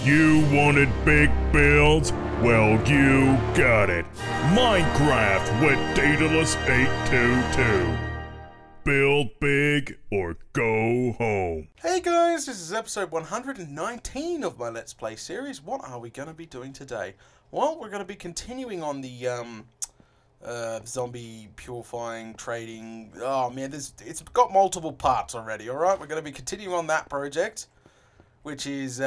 You wanted big builds? Well, you got it. Minecraft with Daedalus 822. Build big or go home. Hey guys, this is episode 119 of my Let's Play series. What are we going to be doing today? Well, we're going to be continuing on the zombie purifying, trading. Oh man, it's got multiple parts already, alright? We're going to be continuing on that project, which is,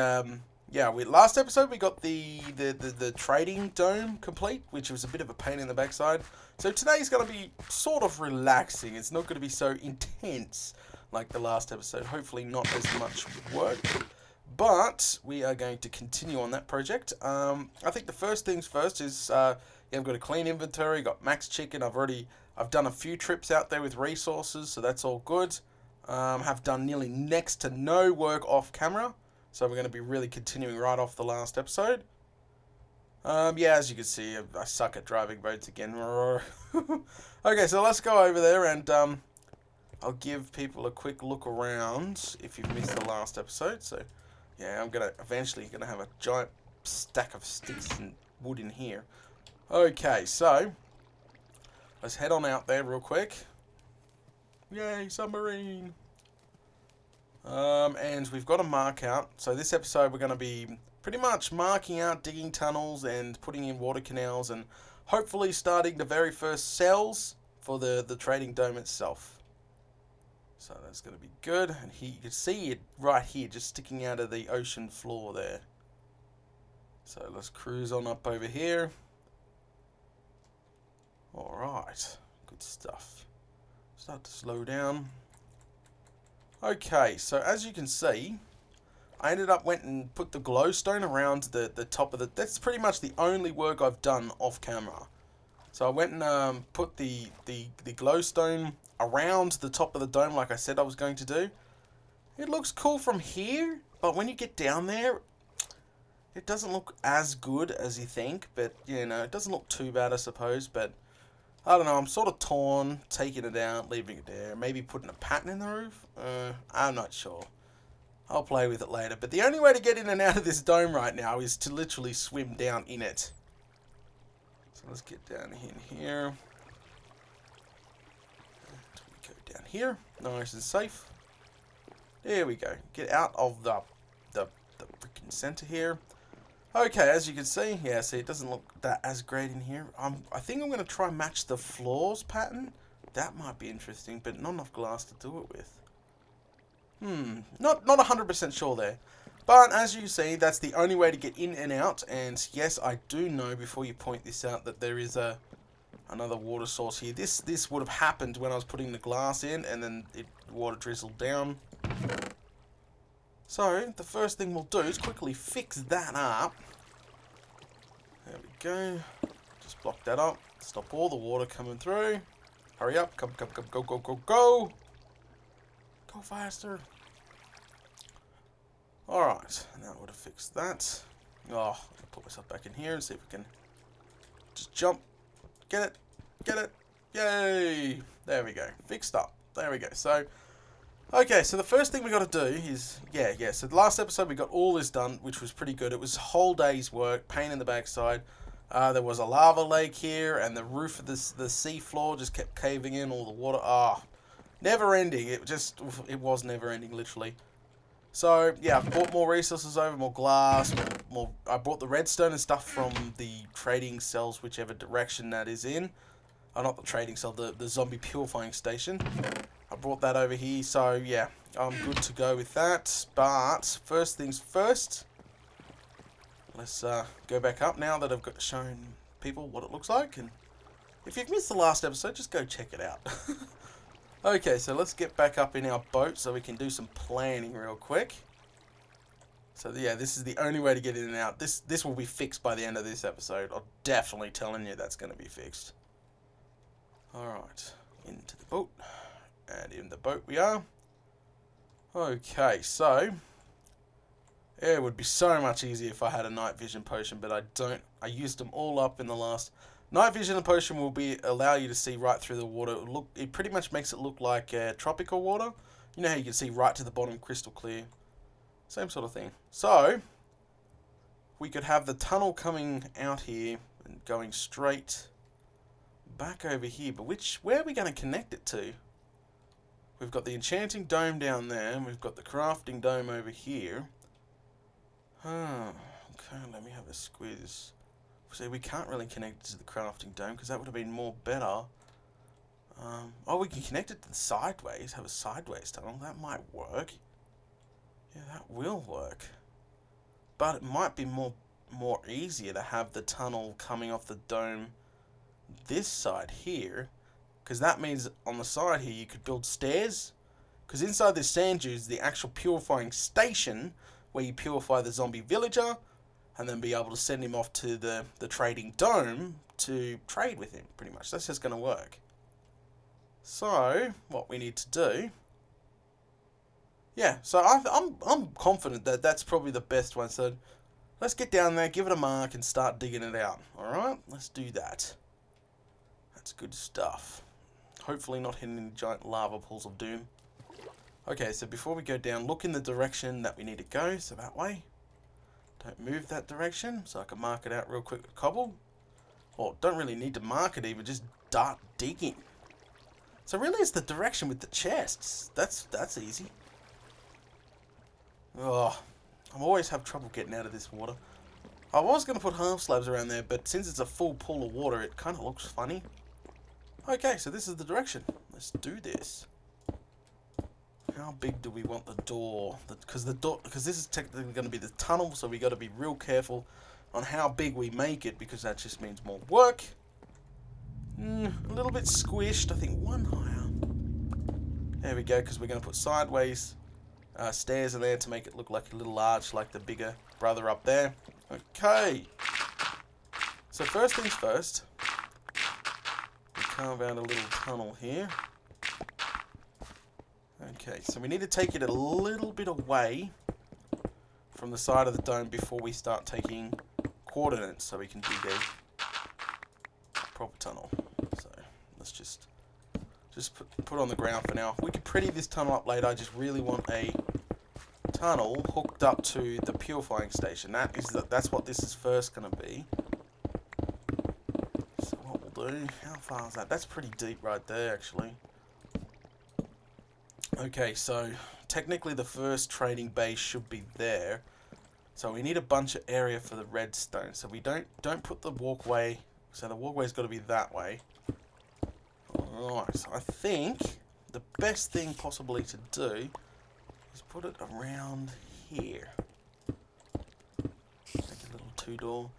last episode we got the trading dome complete, which was a bit of a pain in the backside. So today's going to be sort of relaxing. It's not going to be so intense like the last episode. Hopefully not as much work. But we are going to continue on that project. I think the first things first is, I've got a clean inventory, got max chicken. I've done a few trips out there with resources, so that's all good. Have done nearly next to no work off camera. So we're going to be really continuing right off the last episode. As you can see, I suck at driving boats again. Okay, so let's go over there and I'll give people a quick look around if you've missed the last episode. So, yeah, I'm eventually gonna have a giant stack of sticks and wood in here. Okay, so let's head on out there real quick. Yay, submarine! And we've got to mark out. So this episode we're going to be pretty much marking out, digging tunnels and putting in water canals and hopefully starting the very first cells for the trading dome itself. So that's going to be good. And here you can see it right here, just sticking out of the ocean floor there. So let's cruise on up over here. Alright, good stuff. Start to slow down. Okay, so as you can see, I went and put the glowstone around the top of that's pretty much the only work I've done off camera. So I went and put the glowstone around the top of the dome like I said I was going to do. It looks cool from here, but when you get down there, it doesn't look as good as you think, but you know, it doesn't look too bad I suppose, but I don't know, I'm sort of torn, taking it out, leaving it there, maybe putting a pattern in the roof, I'm not sure. I'll play with it later, but the only way to get in and out of this dome right now is to literally swim down in it. So let's get down in here. And we go down here, nice and safe. There we go, get out of the freaking center here. Okay, as you can see, yeah, see, it doesn't look that as great in here. I think I'm going to try and match the floors pattern. That might be interesting, but not enough glass to do it with. Not 100% sure there. But as you see, that's the only way to get in and out. And yes, I do know, before you point this out, that there is another water source here. This would have happened when I was putting the glass in, and then water drizzled down. So, the first thing we'll do is quickly fix that up. There we go. Just block that up. Stop all the water coming through. Hurry up. Come, go, go, go, go. Go faster. Alright, now I would have fixed that. Oh, I'll put myself back in here and see if we can just jump. Get it. Get it. Yay. There we go. Fixed up. There we go. So, okay, so the first thing we got to do is, so the last episode we got all this done, which was pretty good. It was a whole day's work, pain in the backside. There was a lava lake here, and the roof of the sea floor just kept caving in, all the water. Never ending. It was never ending, literally. So, yeah, I bought more resources over, more glass, I bought the redstone and stuff from the trading cells, whichever direction that is in. Not the trading cell, the zombie purifying station. I brought that over here, so yeah, I'm good to go with that. But first things first, let's go back up now that I've got shown people what it looks like. And if you've missed the last episode, just go check it out. Okay, so let's get back up in our boat so we can do some planning real quick. So yeah, this is the only way to get in and out. This will be fixed by the end of this episode. I'm definitely telling you that's going to be fixed. Alright, into the boat. And in the boat we are. Okay, so it would be so much easier if I had a night vision potion, but I don't. I used them all up in the last. Night vision potion will allow you to see right through the water. It pretty much makes it look like tropical water. You know how you can see right to the bottom, crystal clear. Same sort of thing. So we could have the tunnel coming out here and going straight back over here. But where are we going to connect it to? We've got the enchanting dome down there, and we've got the crafting dome over here. Okay, let me have a squiz. See, we can't really connect it to the crafting dome because that would have been more better. Oh, we can connect it to the sideways, have a sideways tunnel. That might work. Yeah, that will work. But it might be more easier to have the tunnel coming off the dome this side here. Because that means on the side here you could build stairs. Because inside this sand dune is the actual purifying station where you purify the zombie villager and then be able to send him off to the trading dome to trade with him, pretty much. That's just going to work. So, what we need to do... Yeah, so I'm confident that that's probably the best one. So, let's get down there, give it a mark, and start digging it out. Alright, let's do that. That's good stuff. Hopefully not hitting any giant lava pools of doom. Okay, so before we go down, look in the direction that we need to go, so that way. Don't move that direction, so I can mark it out real quick with cobble. Or don't really need to mark it even, just start digging. So really it's the direction with the chests. That's easy. Oh, I always have trouble getting out of this water. I was going to put half slabs around there, but since it's a full pool of water, it kind of looks funny. Okay, so this is the direction. Let's do this. How big do we want the door? Because this is technically going to be the tunnel, so we got to be real careful on how big we make it, because that just means more work. A little bit squished. I think one higher. There we go, because we're going to put sideways stairs in there to make it look like a little arch, like the bigger brother up there. Okay. So first things first. We carve out a little tunnel here. Okay, so we need to take it a little bit away from the side of the dome before we start taking coordinates, so we can dig a proper tunnel. So let's just put on the ground for now. We could pretty this tunnel up later. I just really want a tunnel hooked up to the purifying station. That's what this is first going to be. So what we'll do, how far is that? That's pretty deep right there, actually. Okay, so technically the first trading base should be there. So we need a bunch of area for the redstone. So we don't put the walkway. So the walkway's got to be that way. Alright, so I think the best thing possibly to do is put it around here. Make a little two-door.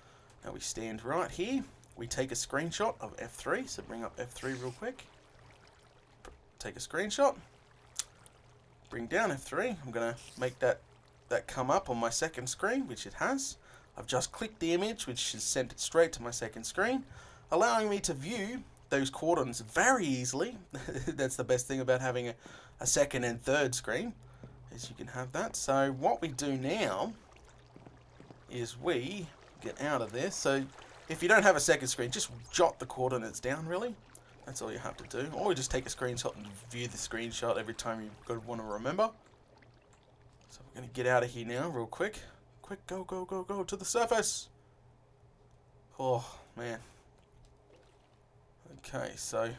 Now we stand right here. We take a screenshot of F3. So bring up F3 real quick. Take a screenshot. Bring down F3. I'm going to make that come up on my second screen, which it has. I've just clicked the image, which has sent it straight to my second screen, allowing me to view those coordinates very easily. That's the best thing about having a second and third screen, is you can have that. So what we do now is we get out of this. So if you don't have a second screen, just jot the coordinates down, really. That's all you have to do. Or we just take a screenshot and view the screenshot every time you want to remember. So we're going to get out of here now real quick. Quick, go, go, go, go to the surface. Oh, man. Okay, so...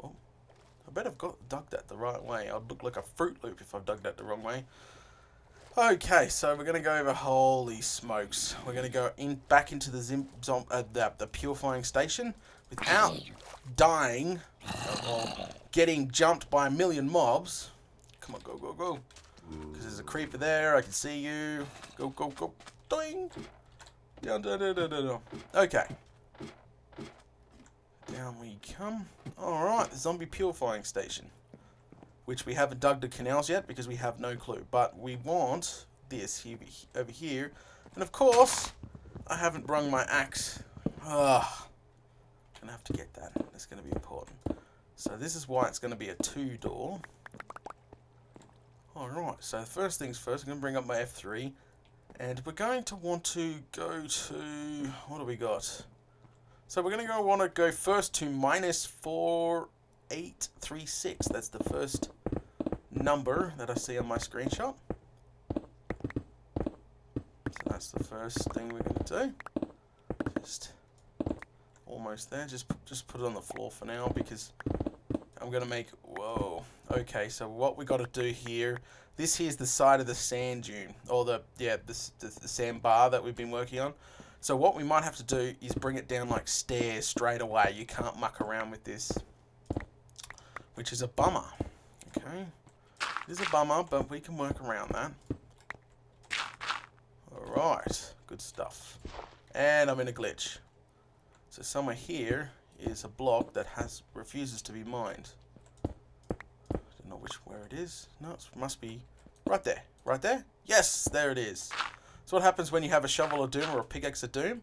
Oh, I bet I've dug that the right way. I'd look like a Fruit Loop if I've dug that the wrong way. Okay, so we're going to go over... Holy smokes. We're going to go back into the purifying station without dying or getting jumped by a million mobs. Come on, go, go, go. Because there's a creeper there. I can see you. Go, go, go. Doing. Down, down, down, down, down. Okay. Down we come. Alright, the zombie purifying station. Which we haven't dug the canals yet because we have no clue. But we want this here, over here. And of course, I haven't brung my axe. Gonna have to get that. That's gonna be important. So this is why it's gonna be a two-door. Alright, so first things first, I'm gonna bring up my F3. And we're going to want to go to... What do we got? So we're going to want to go first to -4836. That's the first number that I see on my screenshot. So that's the first thing we're going to do. Just almost there. Just put it on the floor for now because I'm going to make... Whoa. Okay, so what we got to do here... This here's the side of the sand dune. Or the sand bar that we've been working on. So what we might have to do is bring it down like stairs straight away. You can't muck around with this. Which is a bummer. Okay. It is a bummer, but we can work around that. Alright. Good stuff. And I'm in a glitch. So somewhere here is a block that refuses to be mined. I don't know where it is. No, it must be right there. Right there? Yes, there it is. So what happens when you have a shovel of doom or a pickaxe of doom?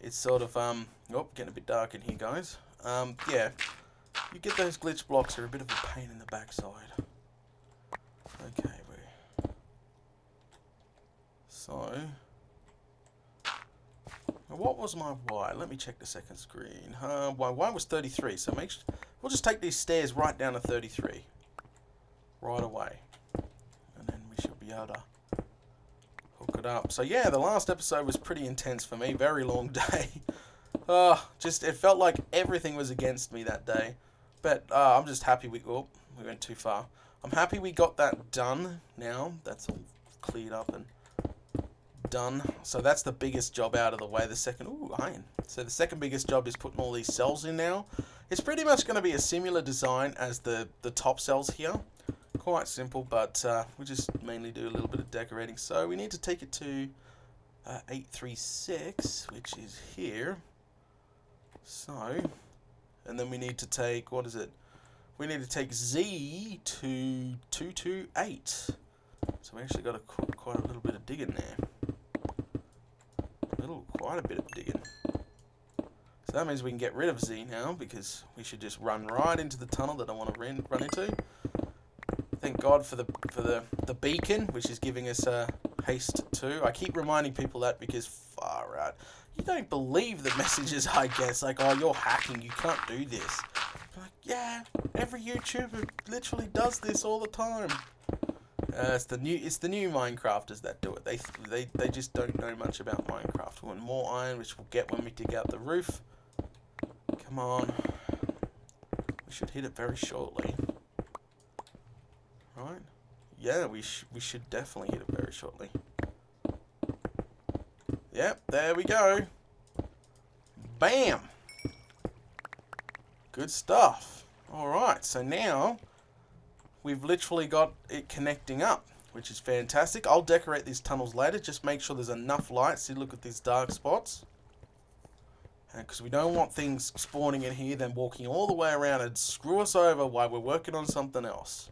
It's sort of, oh, getting a bit dark in here, guys. Yeah. You get those glitch blocks, they're a bit of a pain in the backside. Okay, so... What was my Y? Let me check the second screen. My Y was 33, so we'll just take these stairs right down to 33. Right away. And then we should be able to hook it up. So yeah, the last episode was pretty intense for me. Very long day. It felt like everything was against me that day. But I'm just happy we went too far. I'm happy we got that done now. That's all cleared up and done. So that's the biggest job out of the way. The second, iron. So the second biggest job is putting all these cells in now. It's pretty much going to be a similar design as the top cells here. Quite simple, but we just mainly do a little bit of decorating. So we need to take it to 836, which is here. So, and then we need to take, what is it? We need to take Z to 228. So we actually got quite a little bit of digging there. Quite a bit of digging. So that means we can get rid of Z now, because we should just run right into the tunnel that I want to run into. Thank God for the beacon, which is giving us haste 2. I keep reminding people that because far out. You don't believe the messages I get. It's like, oh, you're hacking, you can't do this. I'm like, yeah, every YouTuber literally does this all the time. It's the new Minecrafters that do it. They just don't know much about Minecraft. We want more iron, which we'll get when we dig out the roof. Come on. We should hit it very shortly. Right? Yeah, we should definitely hit it very shortly. Yep, there we go. Bam! Good stuff. Alright, so now we've literally got it connecting up, which is fantastic. I'll decorate these tunnels later. Just make sure there's enough light. See, look at these dark spots. Because we don't want things spawning in here, then walking all the way around and screw us over while we're working on something else.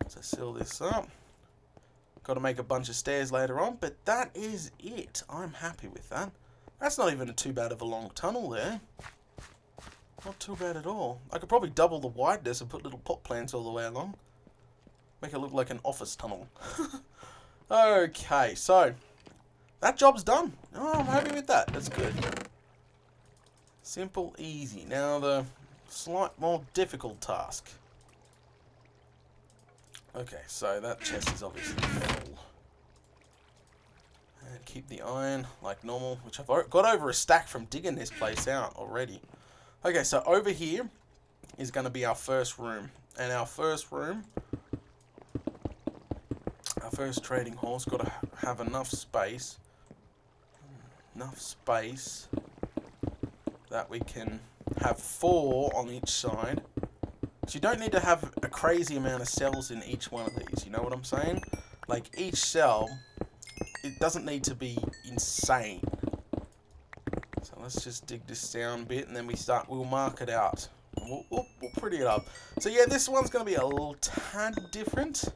So seal this up. Got to make a bunch of stairs later on, but that is it. I'm happy with that. That's not even too bad of a long tunnel there. Not too bad at all. I could probably double the wideness and put little pot plants all the way along. Make it look like an office tunnel. Okay, so that job's done. Oh, I'm happy with that. That's good. Simple, easy. Now the slight more difficult task. Okay, so that chest is obviously full. And keep the iron like normal, which I've got over a stack from digging this place out already. Okay, so over here is going to be our first room. And our first room, our first trading hall's got to have enough space. That we can have 4 on each side. So you don't need to have a crazy amount of cells in each one of these, you know what I'm saying? Like each cell, it doesn't need to be insane. So let's just dig this down a bit and then we'll mark it out. We'll pretty it up. So yeah, this one's going to be a little tad different.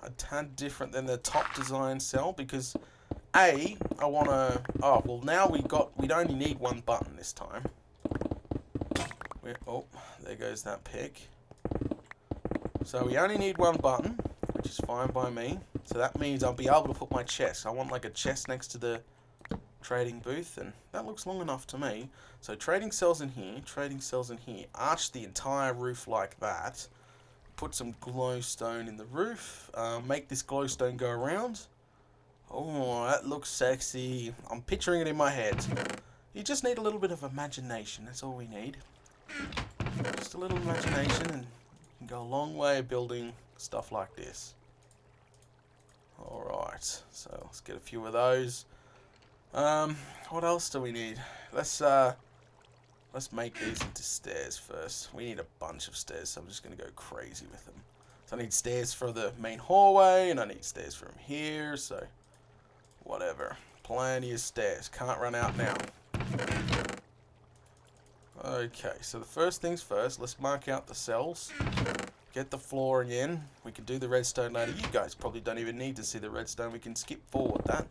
A tad different than the top design cell because I want to, oh, well now we'd only need 1 button this time. Oh, there goes that pick. So we only need 1 button, which is fine by me. So that means I'll be able to put my chest. I want like a chest next to the trading booth, and that looks long enough to me. So trading cells in here, arch the entire roof like that. Put some glowstone in the roof. Make this glowstone go around. Oh, that looks sexy. I'm picturing it in my head. You just need a little bit of imagination. That's all we need. Just a little imagination and you can go a long way building stuff like this. Alright, so let's get a few of those. What else do we need? Let's make these into stairs first. We need a bunch of stairs, so I'm just going to go crazy with them. So I need stairs for the main hallway, and I need stairs from here, so whatever. Plenty of stairs. Can't run out now. Okay, so the first things first, let's mark out the cells. Get the flooring in. We can do the redstone later. You guys probably don't even need to see the redstone. We can skip forward that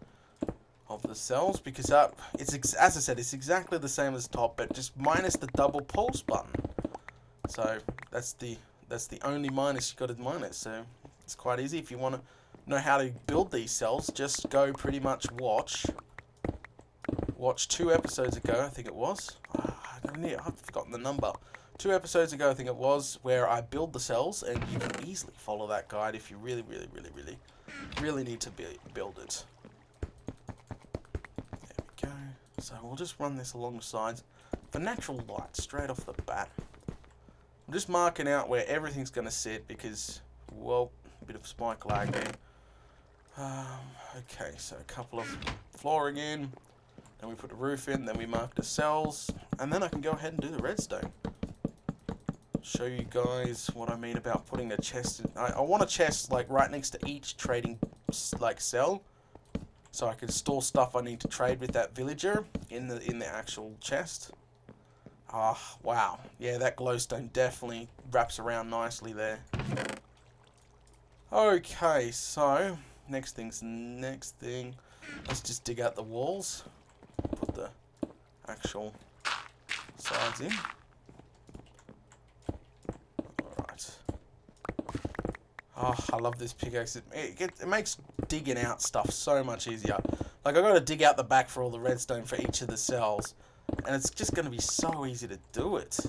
of the cells because as I said, it's exactly the same as top, but just minus the double pulse button. So that's the only minus you got to minus. So it's quite easy. If you want to know how to build these cells, just go pretty much watch 2 episodes ago, I think it was. I've forgotten the number. 2 episodes ago, I think it was, where I build the cells, and you can easily follow that guide if you really need to build it. There we go. So we'll just run this along the sides for natural light straight off the bat. I'm just marking out where everything's going to sit because, well, a bit of spike lag there. Okay, so a couple of flooring in, then we put the roof in, then we mark the cells, and then I can go ahead and do the redstone. Show you guys what I mean about putting a chest in. I want a chest like right next to each trading like cell, so I can store stuff I need to trade with that villager in the actual chest. Ah, wow, yeah, that glowstone definitely wraps around nicely there. Okay, so next thing. Let's just dig out the walls, put the actual sides in. Oh, I love this pickaxe. It makes digging out stuff so much easier. Like, I've got to dig out the back for all the redstone for each of the cells. And it's just going to be so easy to do it.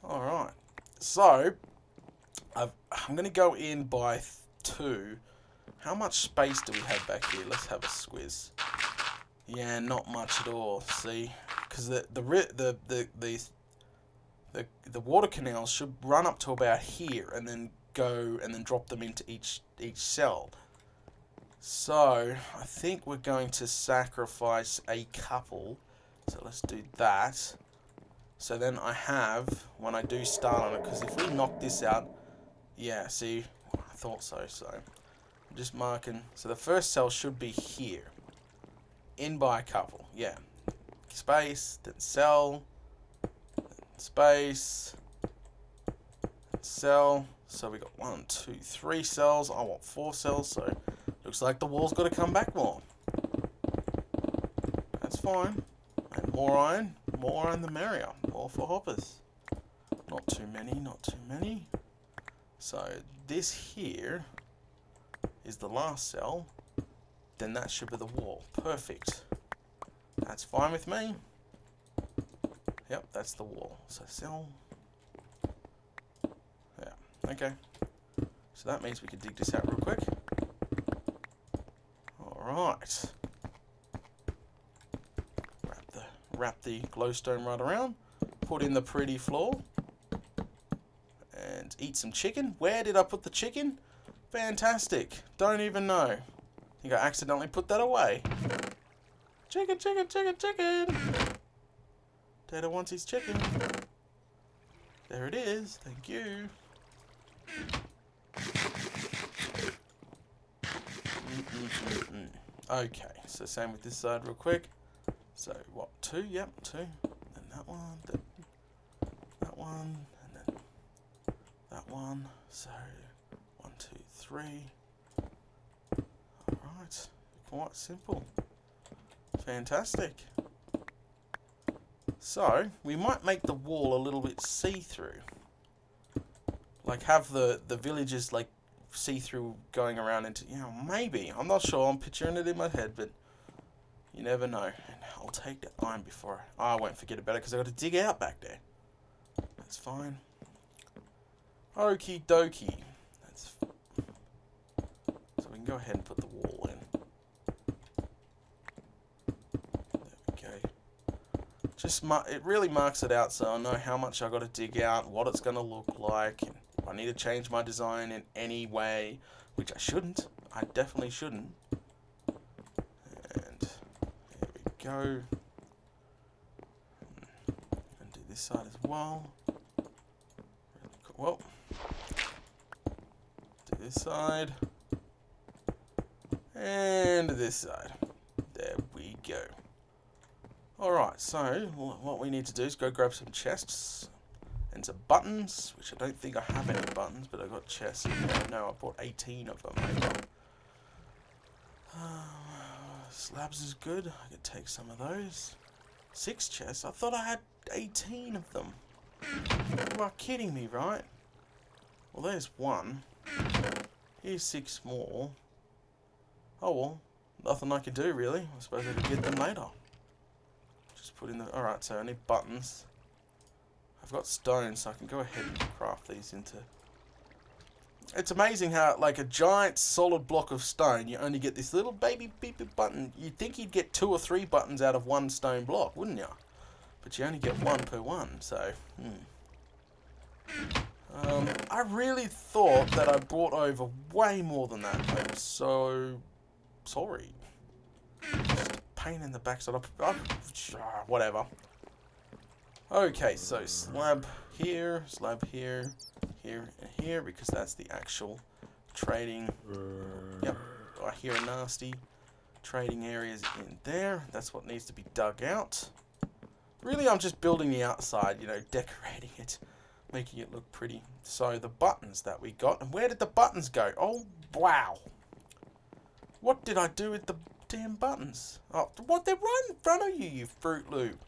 Alright. So, I'm going to go in by 2. How much space do we have back here? Let's have a squiz. Yeah, not much at all. See? Because the water canals should run up to about here and then go and then drop them into each cell. So I think we're going to sacrifice a couple. So let's do that. So then I have, when I do start on it, because if we knock this out, yeah, see, I thought so. So I'm just marking. So the first cell should be here. In by a couple, yeah. Space, then cell. Space, cell. So we got 1, 2, 3 cells. I want 4 cells, so looks like the wall's got to come back more. That's fine. And more iron the merrier. More for hoppers. Not too many, not too many. So this here is the last cell. Then that should be the wall. Perfect. That's fine with me. Yep, that's the wall. So cell. Yeah, okay. So that means we can dig this out real quick. Alright. Wrap the glowstone right around. Put in the pretty floor. And eat some chicken. Where did I put the chicken? Fantastic. Don't even know. I think I accidentally put that away. Chicken, chicken, chicken, chicken. Tato wants his chicken. There it is. Thank you. Okay, so same with this side real quick. So what, 2? Yep, 2. Then that one, then that one, and then that one. So 1, 2, 3. Alright, quite simple. Fantastic. So, we might make the wall a little bit see-through. Like, have the villagers, like, see-through going around into... You know, maybe. I'm not sure. I'm picturing it in my head, but you never know. And I'll take that iron before... I won't forget about it, because I've got to dig out back there. That's fine. Okie dokie. That's... So we can go ahead and put the wall in. There we go. Just it really marks it out so I know how much I got to dig out, what it's going to look like, and if I need to change my design in any way, which I shouldn't. I definitely shouldn't. And there we go. And do this side as well. Well, do this side. And this side. There we go. Alright, so what we need to do is go grab some chests and some buttons, which I don't think I have any buttons, but I got chests in there. No, I bought 18 of them. Slabs is good. I could take some of those. 6 chests? I thought I had 18 of them. You are kidding me, right? Well, there's 1. Here's 6 more. Oh well, nothing I can do really. I suppose I can get them later. Just put in the... Alright, so I need buttons. I've got stone, so I can go ahead and craft these into... It's amazing how, like, a giant solid block of stone, you only get this little baby beep button. You'd think you'd get 2 or 3 buttons out of 1 stone block, wouldn't you? But you only get 1 per one, so... I really thought that I brought over way more than that. I'm so... sorry. Just a pain in the backside. Whatever. Okay, so slab here, here, and here, because that's the actual trading. Yep, I hear a nasty trading areas in there. That's what needs to be dug out. Really, I'm just building the outside, you know, decorating it, making it look pretty. So the buttons that we got, and where did the buttons go? Oh, wow. What did I do with the damn buttons? Oh, what? They're right in front of you, you Fruit Loop.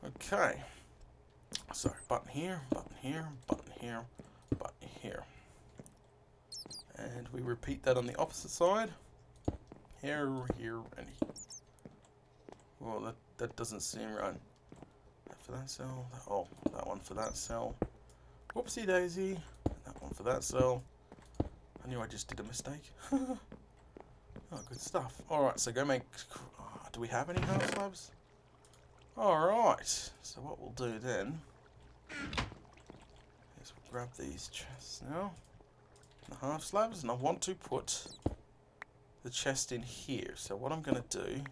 Okay. So, button here, button here, button here, button here. And we repeat that on the opposite side. Here, here, and here. Well, that doesn't seem right. That for that cell. Oh, that one for that cell. Whoopsie daisy. That one for that cell. I knew I just did a mistake. Oh, good stuff. Alright, so go make... do we have any half slabs? Alright, so what we'll do then is we'll grab these chests now. The half slabs, and I want to put the chest in here. So what I'm going to do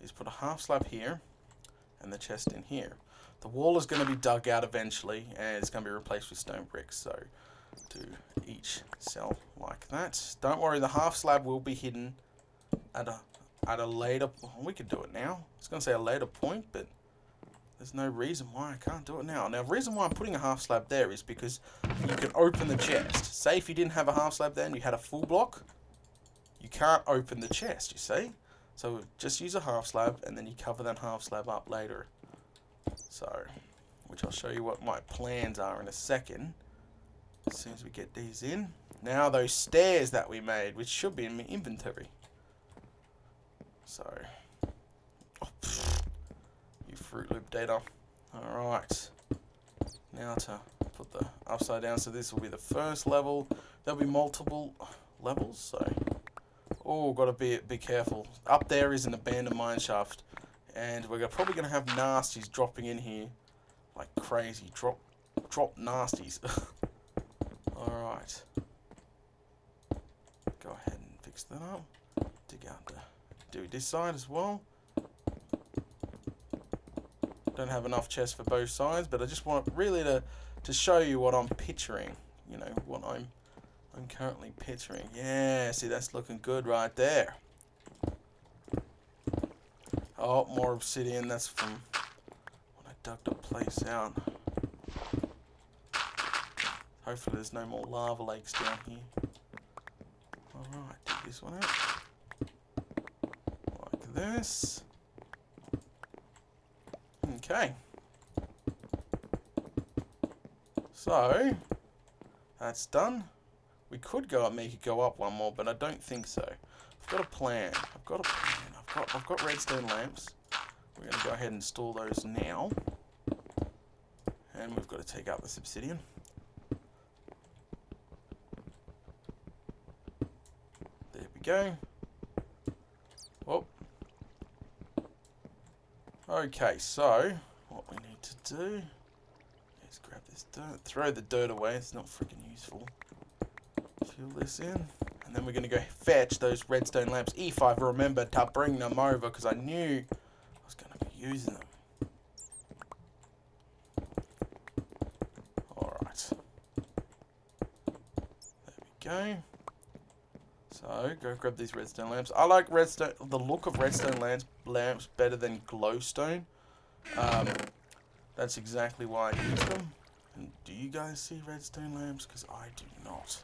is put a half slab here and the chest in here. The wall is going to be dug out eventually and it's going to be replaced with stone bricks. So do each cell like that. Don't worry, the half slab will be hidden at a later... We could do it now. I was going to say a later point, but there's no reason why I can't do it now. Now, the reason why I'm putting a half slab there is because you can open the chest. Say if you didn't have a half slab there and you had a full block, you can't open the chest, you see? So just use a half slab and then you cover that half slab up later. So, which I'll show you what my plans are in a second. As soon as we get these in. Now those stairs that we made, which should be in my inventory. So, oh, you Fruit Loop data. Alright. Now to put the upside down. So this will be the first level. There'll be multiple levels. So, oh, got to be careful. Up there is an abandoned mine shaft. And we're probably going to have nasties dropping in here like crazy. Drop nasties. Alright. Go ahead and fix that up. Dig out the... Do this side as well. Don't have enough chests for both sides, but I just want really to show you what I'm picturing. You know, what I'm currently picturing. Yeah, see, that's looking good right there. Oh, more obsidian. That's from when I dug the place out. Hopefully there's no more lava lakes down here. Alright, dig this one out. Like this. Okay. So, that's done. We could make it go up one more, but I don't think so. I've got a plan. I've got redstone lamps. We're going to go ahead and install those now. And we've got to take out this obsidian. we go. Whoop. Okay, so what we need to do is grab this dirt, throw the dirt away, it's not freaking useful. Fill this in, and then we're going to go fetch those redstone lamps if I remember to bring them over, because I knew I was going to be using them. Alright. There we go. So, go grab these redstone lamps. I like the look of redstone lamps better than glowstone. That's exactly why I use them. And do you guys see redstone lamps? Because I do not.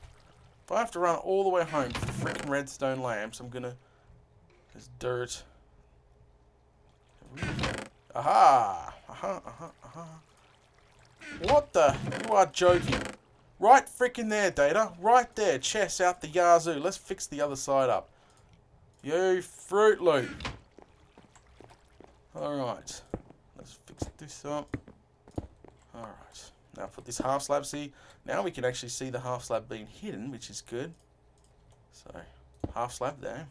If I have to run all the way home for freaking redstone lamps, I'm gonna... There's dirt. Aha! Aha, aha, aha. What the? You are joking. Right freaking there, Data. Right there. Chest out the yazoo. Let's fix the other side up. You Fruit Loop. Alright. Let's fix this up. Alright. Now put this half slab. See, now we can actually see the half slab being hidden, which is good. So, half slab there.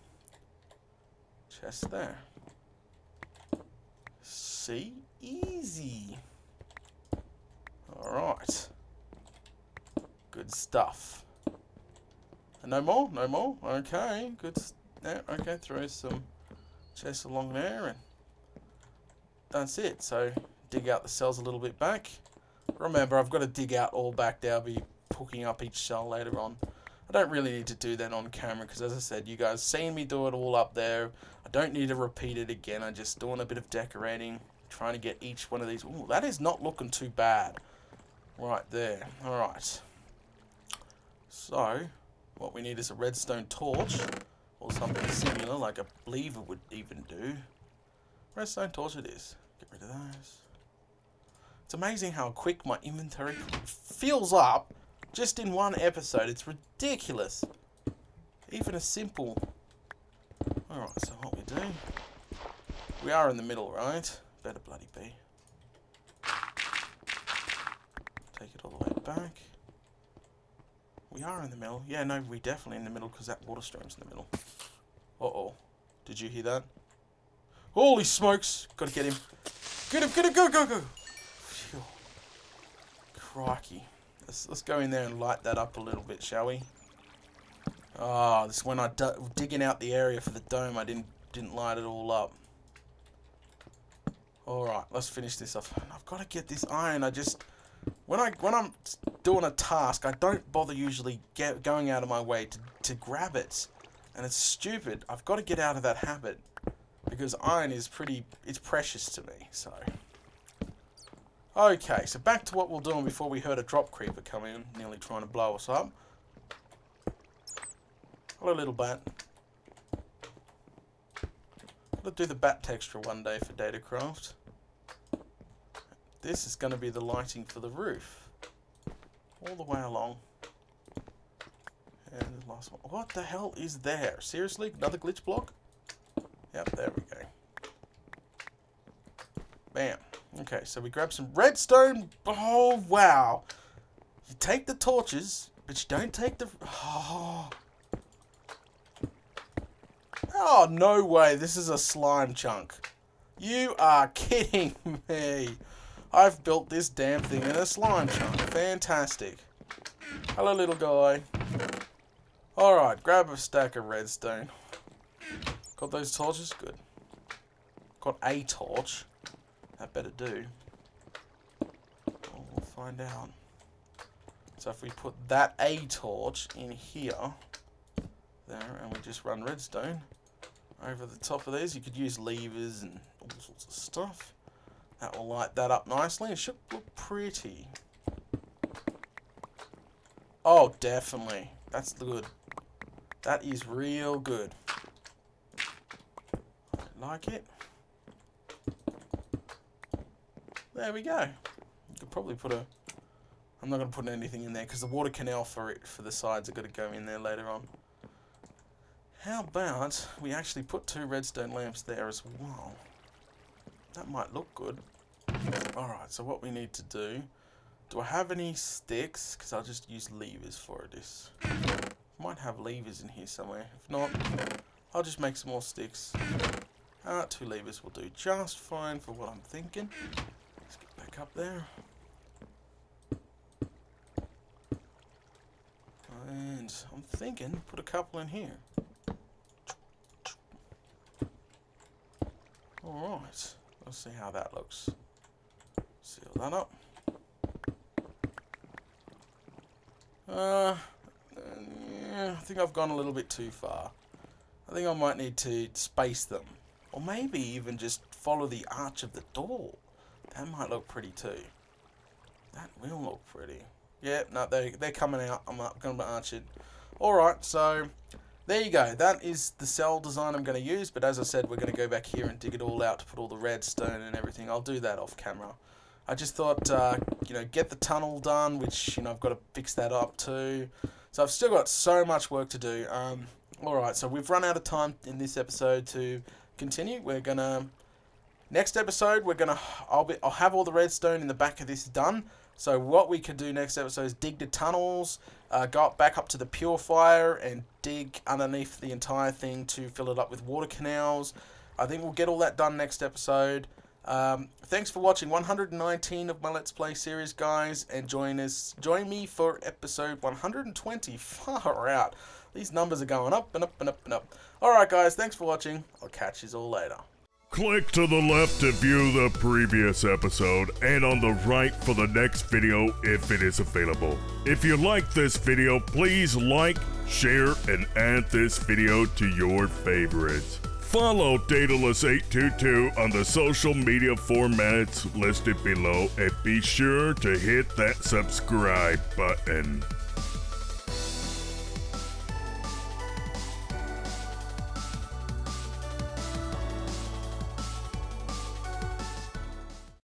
Chest there. See? Easy. Alright. Good stuff. And no more? No more? Okay. Good. Yeah, okay, throw some chests along there and that's it. So, dig out the cells a little bit back. Remember, I've got to dig out all back there. I'll be hooking up each cell later on. I don't really need to do that on camera because, as I said, you guys seen me do it all up there. I don't need to repeat it again. I'm just doing a bit of decorating, trying to get each one of these. Ooh, that is not looking too bad. Right there. Alright. So, what we need is a redstone torch, or something similar, like a lever would even do. Redstone torch it is. Get rid of those. It's amazing how quick my inventory fills up just in one episode. It's ridiculous. Even a simple... Alright, so what we do... We are in the middle, right? Better bloody be. Take it all the way back. We are in the middle. Yeah, no, we're definitely in the middle because that water stream's in the middle. Uh-oh. Did you hear that? Holy smokes! Gotta get him. Get him, get him, go, go, go! Phew. Crikey. Let's go in there and light that up a little bit, shall we? Ah, this is when I digging out the area for the dome. I didn't light it all up. Alright, let's finish this off. I've got to get this iron. When I'm doing a task, I don't bother usually going out of my way to grab it. And it's stupid. I've got to get out of that habit. Because iron is it's precious to me, so. Okay, so back to what we're doing before we heard a drop creeper come in, nearly trying to blow us up. Hello, little bat. I'll do the bat texture one day for Datacraft. This is going to be the lighting for the roof. All the way along. And the last one. What the hell is there? Seriously? Another glitch block? Yep, there we go. Bam. Okay, so we grab some redstone. Oh, wow. You take the torches, but you don't take the... Oh, no way. This is a slime chunk. You are kidding me. I've built this damn thing in a slime chunk. Fantastic. Hello, little guy. Alright, grab a stack of redstone. Got those torches? Good. Got a torch. That better do. We'll find out. So if we put that a torch in here, there, and we just run redstone over the top of these, you could use levers and all sorts of stuff. That will light that up nicely. It should look pretty. Oh, definitely. That's good. That is real good. I like it. There we go. You could probably put a... I'm not going to put anything in there because the water canal for the sides are going to go in there later on. How about we actually put 2 redstone lamps there as well? That might look good. Alright, so what we need to do... Do I have any sticks? Because I'll just use levers for this. might have levers in here somewhere. If not, I'll just make some more sticks. 2 levers will do just fine for what I'm thinking. Let's get back up there. And I'm thinking, put a couple in here. Alright, let's see how that looks. Seal that up. Yeah, I think I've gone a little bit too far. I think I might need to space them. Or maybe even just follow the arch of the door. That might look pretty too. That will look pretty. Yeah, no, they're coming out. I'm not going to arch it. Alright, so there you go. That is the cell design I'm going to use. But as I said, we're going to go back here and dig it all out to put all the redstone and everything. I'll do that off camera. I just thought, you know, get the tunnel done, which, you know, I've got to fix that up too. So I've still got so much work to do. Alright, so we've run out of time in this episode to continue. We're going to... Next episode, we're going to... I'll have all the redstone in the back of this done. So what we could do next episode is dig the tunnels, go back up to the purifier and dig underneath the entire thing to fill it up with water canals. I think we'll get all that done next episode. Thanks for watching 119 of my Let's Play series, guys, and join me for episode 120. Far out. These numbers are going up and up and up and up. Alright guys, thanks for watching. I'll catch you all later. Click to the left to view the previous episode, and on the right for the next video if it is available. If you like this video, please like, share, and add this video to your favorites. Follow Daedalus822 on the social media formats listed below, and be sure to hit that subscribe button.